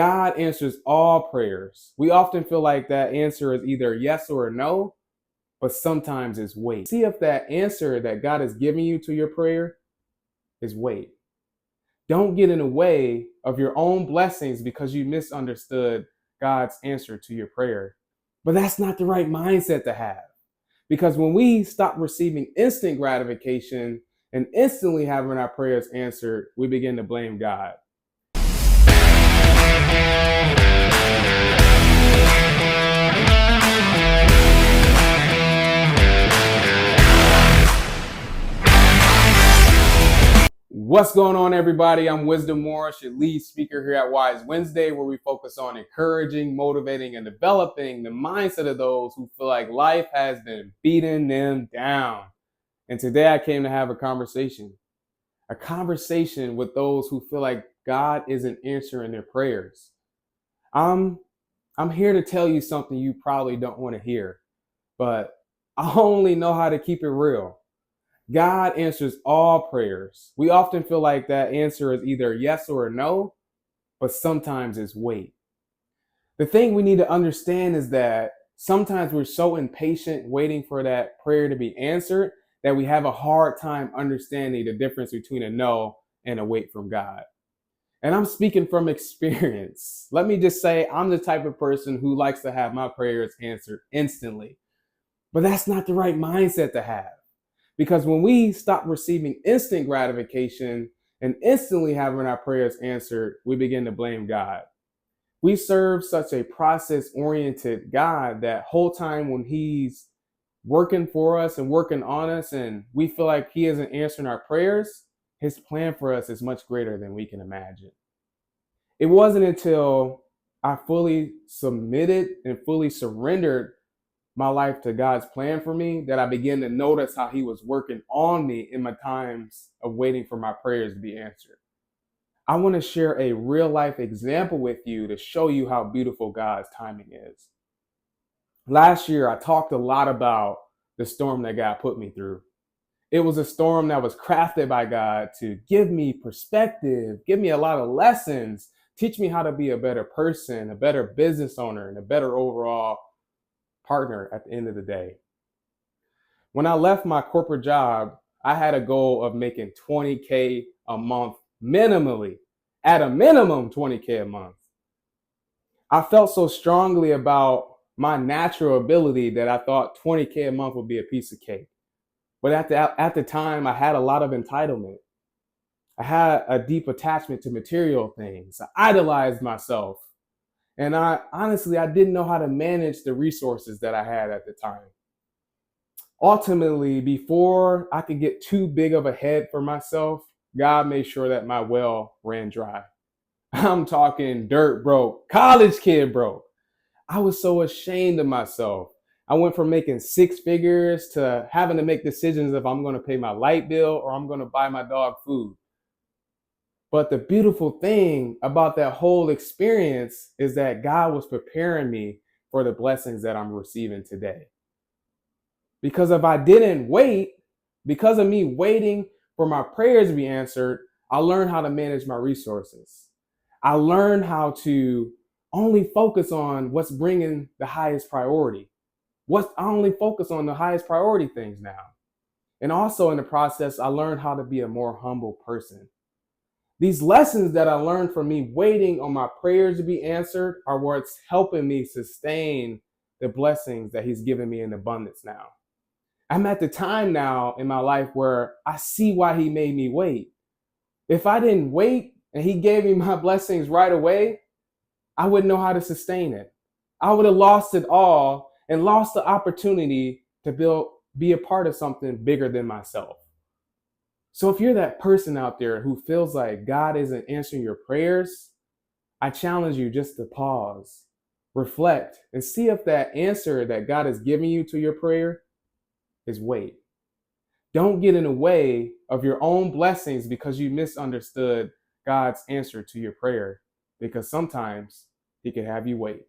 God answers all prayers. We often feel like that answer is either yes or a no, but sometimes it's wait. See if that answer that God is giving you to your prayer is wait. Don't get in the way of your own blessings because you misunderstood God's answer to your prayer. But that's not the right mindset to have. Because when we stop receiving instant gratification and instantly having our prayers answered, we begin to blame God. What's going on, everybody? I'm Wisdom Morris, your lead speaker here at Wise Wednesday, where we focus on encouraging, motivating, and developing the mindset of those who feel like life has been beating them down. And today I came to have a conversation with those who feel like God isn't answering their prayers. I'm here to tell you something you probably don't want to hear, but I only know how to keep it real. God answers all prayers. We often feel like that answer is either yes or a no, but sometimes it's wait. The thing we need to understand is that sometimes we're so impatient waiting for that prayer to be answered that we have a hard time understanding the difference between a no and a wait from God. And I'm speaking from experience. Let me just say, I'm the type of person who likes to have my prayers answered instantly. But that's not the right mindset to have. Because when we stop receiving instant gratification and instantly having our prayers answered, we begin to blame God. We serve such a process-oriented God that whole time when he's working for us and working on us and we feel like he isn't answering our prayers, his plan for us is much greater than we can imagine. It wasn't until I fully submitted and fully surrendered my life to God's plan for me that I began to notice how he was working on me in my times of waiting for my prayers to be answered. I want to share a real life example with you to show you how beautiful God's timing is. Last year, I talked a lot about the storm that God put me through. It was a storm that was crafted by God to give me perspective, give me a lot of lessons, teach me how to be a better person, a better business owner, and a better overall partner at the end of the day. When I left my corporate job, I had a goal of making $20K a month minimally, at a minimum $20K a month. I felt so strongly about my natural ability that I thought $20K a month would be a piece of cake. But at the time, I had a lot of entitlement. I had a deep attachment to material things. I idolized myself. And I didn't know how to manage the resources that I had at the time. Ultimately, before I could get too big of a head for myself, God made sure that my well ran dry. I'm talking dirt broke, college kid broke. I was so ashamed of myself. I went from making six figures to having to make decisions if I'm going to pay my light bill or I'm going to buy my dog food. But the beautiful thing about that whole experience is that God was preparing me for the blessings that I'm receiving today. Because if I didn't wait, because of me waiting for my prayers to be answered, I learned how to manage my resources. I learned how to only focus on what's bringing the highest priority. I only focus on the highest priority things now. And also in the process, I learned how to be a more humble person. These lessons that I learned from me waiting on my prayers to be answered are what's helping me sustain the blessings that he's given me in abundance now. I'm at the time now in my life where I see why he made me wait. If I didn't wait and he gave me my blessings right away, I wouldn't know how to sustain it. I would have lost it all and lost the opportunity to be a part of something bigger than myself. So if you're that person out there who feels like God isn't answering your prayers, I challenge you just to pause, reflect, and see if that answer that God is giving you to your prayer is wait. Don't get in the way of your own blessings because you misunderstood God's answer to your prayer, because sometimes he can have you wait.